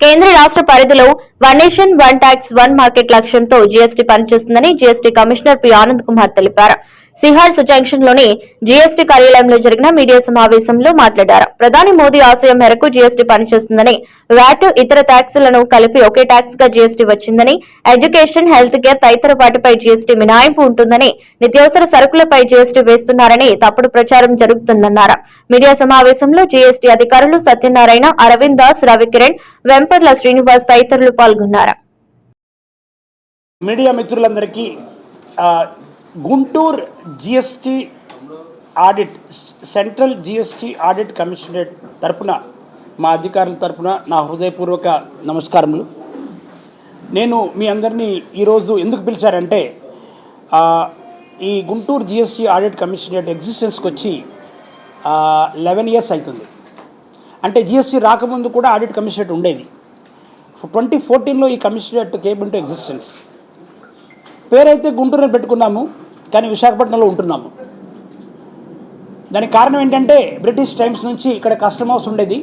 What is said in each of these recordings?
కేంద్ర రాష్ట్ర పరిధిలో one nation one tax one market లక్ష్యంతో జీఎస్టీ పనిచేస్తుందని GST commissioner P Anand Kumar తెలిపారు. సిహార్స్ జంక్షన్ లోని జీఎస్టీ కార్యాలయంలో జరిగిన మీడియా సమావేశంలో మాట్లాడారు. ప్రధాని మోదీ ఆశయం మేరకు జీఎస్టీ పనిచేస్తుందని, వ్యాట్ ఇతర ట్యాక్సులను కలిపి ఒకే ట్యాక్స్ గా జీఎస్టీ వచ్చిందని, ఎడ్యుకేషన్, హెల్త్ కేర్ తదితర వాటిపై జీఎస్టీ మినహాయింపు ఉంటుందని, నిత్యావసర సరుకులపై జీఎస్టీ వేస్తున్నారని తప్పుడు ప్రచారం జరుగుతుందన్నారు. మీడియా సమావేశంలో జీఎస్టీ అధికారులు సత్యనారాయణ, అరవింద్ దాస్, రవికిరణ్, వెంపర్ల శ్రీనివాస్ తదితరులు పాల్గొన్నారు. మీడియా మిత్రులందరికీ Guntur GST audit central GST audit commissionerate తరపున మా అధికారుల తరపున నా హృదయపూర్వక నమస్కారములు. నేను మీ అందరినీ ఈరోజు ఎందుకు పిలిచారంటే, ఈ గుంటూరు జిఎస్టీ ఆడిట్ కమిషనరేట్ ఎగ్జిస్టెన్స్కి వచ్చి 11 years అవుతుంది. అంటే జిఎస్టీ రాకముందు కూడా ఆడిట్ కమిషనరేట్ ఉండేది. 2014లో ఈ కమిషనరేట్ కేమ్ ఇంటూ ఎగ్జిస్టెన్స్. పేరైతే గుంటూరుని పెట్టుకున్నాము, కానీ విశాఖపట్నంలో ఉంటున్నాము. దానికి కారణం ఏంటంటే, బ్రిటిష్ టైమ్స్ నుంచి ఇక్కడ కస్టమ్ హౌస్ ఉండేది.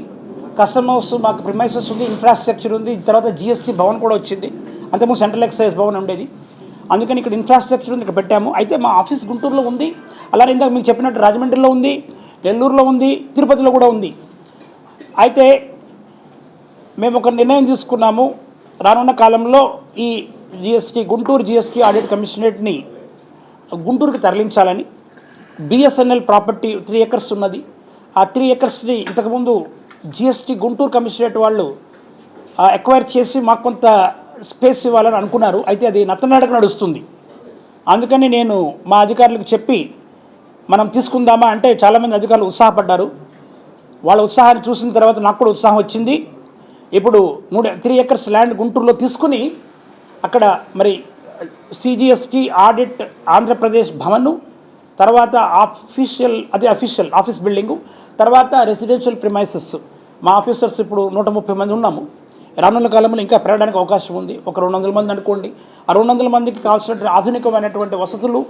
కస్టమ్ హౌస్ మాకు ప్రిమైసెస్ ఉంది, ఇన్ఫ్రాస్ట్రక్చర్ ఉంది. తర్వాత జిఎస్టీ భవన్ కూడా వచ్చింది. అంతకుముందు సెంట్రల్ ఎక్సైజ్ భవన్ ఉండేది. అందుకని ఇక్కడ ఇన్ఫ్రాస్ట్రక్చర్ ఉంది, ఇక్కడ పెట్టాము. అయితే మా ఆఫీస్ గుంటూరులో ఉంది. అలానే ఇందాక మీకు చెప్పినట్టు రాజమండ్రిలో ఉంది, నెల్లూరులో ఉంది, తిరుపతిలో కూడా ఉంది. అయితే మేము ఒక నిర్ణయం తీసుకున్నాము. రానున్న కాలంలో ఈ గుంటూరు జిఎస్టీ ఆడిట్ కమిషనరేట్ని గుంటూరుకి తరలించాలని. బిఎస్ఎన్ఎల్ ప్రాపర్టీ 3 acres ఉన్నది. ఆ 3 acresని ఇంతకుముందు జిఎస్టీ గుంటూరు కమిషనరేట్ వాళ్ళు ఎక్వైర్ చేసి మాకు కొంత స్పేస్ ఇవ్వాలని అనుకున్నారు. అయితే అది నత్తనడక నడుస్తుంది. అందుకని నేను మా అధికారులకు చెప్పి మనం తీసుకుందామా అంటే చాలామంది అధికారులు ఉత్సాహపడ్డారు. వాళ్ళ ఉత్సాహాన్ని చూసిన తర్వాత నాకు కూడా ఉత్సాహం వచ్చింది. ఇప్పుడు 3 acres ల్యాండ్ గుంటూరులో తీసుకుని అక్కడ మరి సిజిఎస్టీ ఆడిట్ ఆంధ్రప్రదేశ్ భవను, తర్వాత అఫీషియల్ ఆఫీస్ బిల్డింగు, తర్వాత రెసిడెన్షియల్ ప్రిమైసెస్. మా ఆఫీసర్స్ ఇప్పుడు 130 మంది ఉన్నాము. రానున్న కాలంలో ఇంకా పెరగడానికి అవకాశం ఉంది. ఒక 200 మంది అనుకోండి. ఆ 200 మందికి కావాల్సిన ఆధునికమైనటువంటి వసతులు,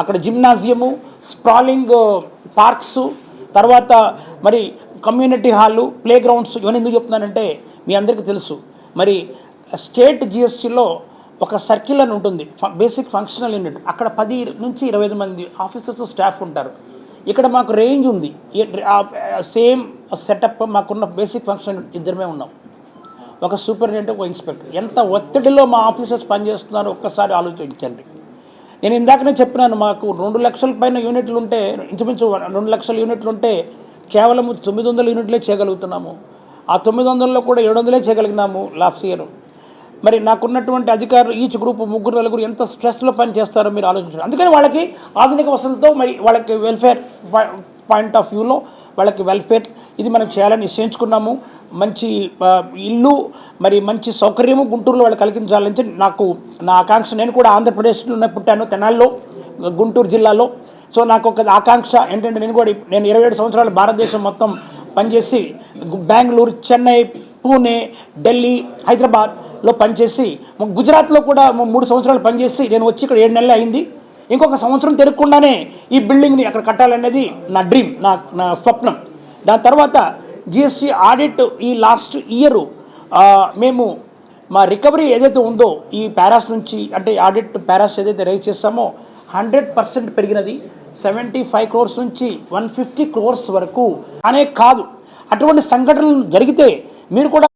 అక్కడ జిమ్నాజియము, స్ప్రాలింగ్ పార్క్స్, తర్వాత మరి కమ్యూనిటీ హాలు, ప్లే గ్రౌండ్స్. ఇవన్నీ ఎందుకు చెప్తున్నానంటే, మీ అందరికీ తెలుసు, మరి స్టేట్ జిఎస్టీలో ఒక సర్కిల్ అని ఉంటుంది, బేసిక్ ఫంక్షనల్ యూనిట్. అక్కడ 10 నుంచి 25 మంది ఆఫీసర్స్ స్టాఫ్ ఉంటారు. ఇక్కడ మాకు రేంజ్ ఉంది. సేమ్ సెటప్ మాకున్న బేసిక్ ఫంక్షన్ ఇద్దరమే ఉన్నాం, ఒక సూపరింటెండెంట్, ఒక ఇన్స్పెక్టర్. ఎంత ఒత్తిడిలో మా ఆఫీసర్స్ పనిచేస్తున్నారో ఒక్కసారి ఆలోచించండి. నేను ఇందాకనే చెప్పినాను, మాకు 2 లక్షల పైన యూనిట్లు ఉంటే, ఇంచుమించు 2 లక్షల యూనిట్లు ఉంటే కేవలం 900 యూనిట్లే చేయగలుగుతున్నాము. ఆ 900లో కూడా 700 చేయగలిగినాము లాస్ట్ ఇయర్. మరి నాకున్నటువంటి అధికారులు ఈచ్ గ్రూప్ 3-4 ఎంత స్ట్రెస్లో పని చేస్తారో మీరు ఆలోచించారు. అందుకని వాళ్ళకి ఆధునిక వసతులతో, మరి వాళ్ళకి వెల్ఫేర్ పాయింట్ ఆఫ్ వ్యూలో వాళ్ళకి వెల్ఫేర్ ఇది మనం చేయాలని నిశ్చయించుకున్నాము. మంచి ఇల్లు, మరి మంచి సౌకర్యము గుంటూరులో వాళ్ళు కలిగించాలని నా ఆకాంక్ష. నేను కూడా ఆంధ్రప్రదేశ్లో పుట్టాను, తెనాలిలో, గుంటూరు జిల్లాలో. సో నాకు ఒక ఆకాంక్ష ఏంటంటే, నేను 27 సంవత్సరాలు భారతదేశం మొత్తం పనిచేసి, బెంగళూరు, చెన్నై, పూణే, ఢిల్లీ, హైదరాబాద్లో పనిచేసి, గుజరాత్లో కూడా 3 సంవత్సరాలు పనిచేసి నేను వచ్చి ఇక్కడ 7 నెలలు అయింది. ఇంకొక సంవత్సరం తిరగకుండానే ఈ బిల్డింగ్ని అక్కడ కట్టాలనేది నా డ్రీమ్, నా స్వప్నం. దాని తర్వాత జిఎస్టీ ఆడిట్ ఈ లాస్ట్ ఇయర్ మేము మా రికవరీ ఏదైతే ఉందో ఈ పారాస్ నుంచి, అంటే ఆడిట్ పారాస్ ఏదైతే రైజ్ చేస్తామో 100% పెరిగినది. 75 crores నుంచి 150 crores వరకు అనే కాదు. అటువంటి సంఘటనలు జరిగితే మీరు కూడా